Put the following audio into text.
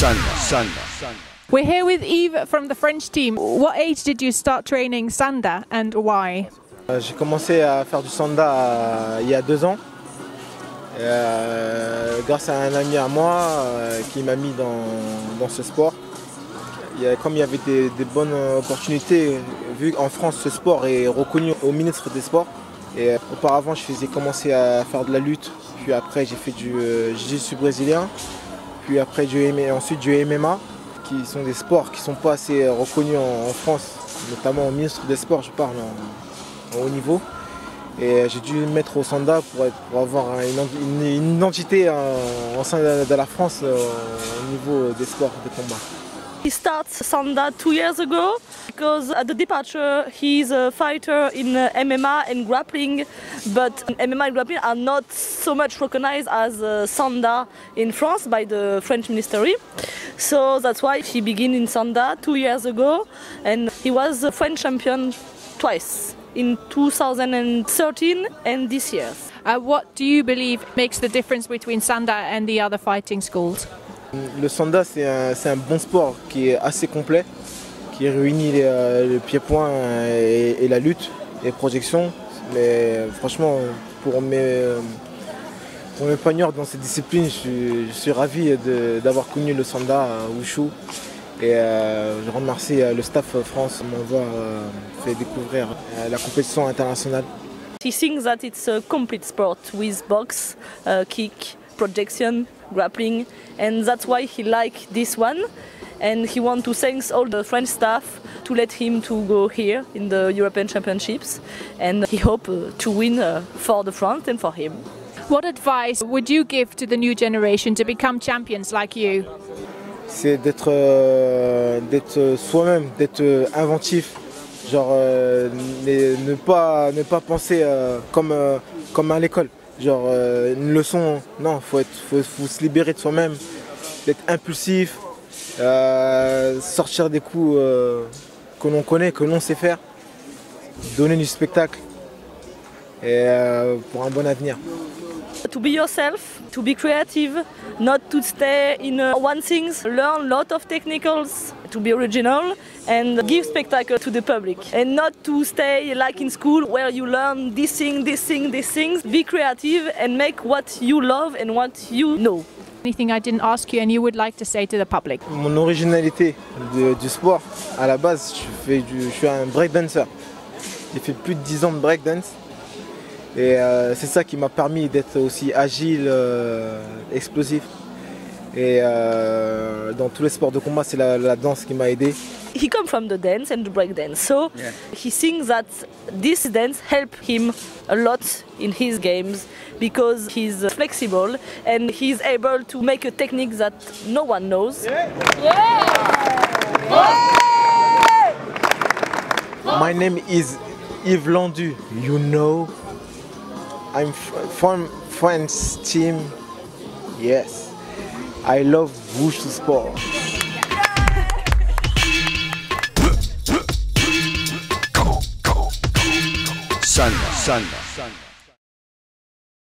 Sanda. We're here with Yves from the French team. What age did you start training Sanda and why? J'ai commencé à faire du Sanda il y a 2 ans. Grâce à un ami à moi qui m'a mis dans ce sport. Comme il y avait des bonnes opportunités, vu qu'en France ce sport est reconnu au ministre des Sports. Et auparavant je faisais commencer à faire de la lutte, puis après j'ai fait du jiu-jitsu brésilien, puis après ensuite du MMA, qui sont des sports qui ne sont pas assez reconnus en France, notamment au ministre des Sports, je parle en haut niveau. Et j'ai dû me mettre au Sanda pour avoir une identité au sein de la France au niveau des sports de combat. He starts Sanda 2 years ago because at the departure he's a fighter in MMA and grappling, but MMA and grappling are not so much recognized as Sanda in France by the French ministry. So that's why he began in Sanda 2 years ago, and he was a French champion twice, in 2013 and this year. What do you believe makes the difference between Sanda and the other fighting schools? Le Sanda c'est un bon sport qui est assez complet, qui réunit le pied-point et la lutte et projection. Mais franchement, pour m'épanouir dans cette discipline, je suis ravi d'avoir connu le Sanda Wushu. Et je remercie le staff France qui m'envoie fait découvrir la compétition internationale. He thinks that it's a complete sport with box, kick, projection, grappling, and that's why he liked this one. And he wants to thank all the French staff to let him to go here in the European Championships, and he hopes to win for the France and for him. What advice would you give to the new generation to become champions like you? C'est d'être soi-même, d'être inventif, genre ne pas penser comme à l'école. Genre une leçon, non, faut se libérer de soi-même, d'être impulsif, sortir des coups que l'on connaît, que l'on sait faire, donner du spectacle et pour un bon avenir. To be yourself, to be creative, not to stay in one thing, learn a lot of technicals, to be original and give spectacle to the public. And not to stay like in school where you learn this thing, this thing, these things. Be creative and make what you love and what you know. Anything I didn't ask you and you would like to say to the public? Mon originalité du sport, à la base, je suis un breakdancer. J'ai fait plus de 10 ans de breakdance. Et c'est ça qui m'a permis d'être aussi agile, explosif. Et dans tous les sports de combat, c'est la danse qui m'a aidé. He comes from the dance and the break dance, so he thinks that this dance helped him a lot in his games because he's flexible and he's able to make a technique that no one knows. My name is Yves Landu, you know. I'm from French team. Yes, I love Wushu sport. Sanda.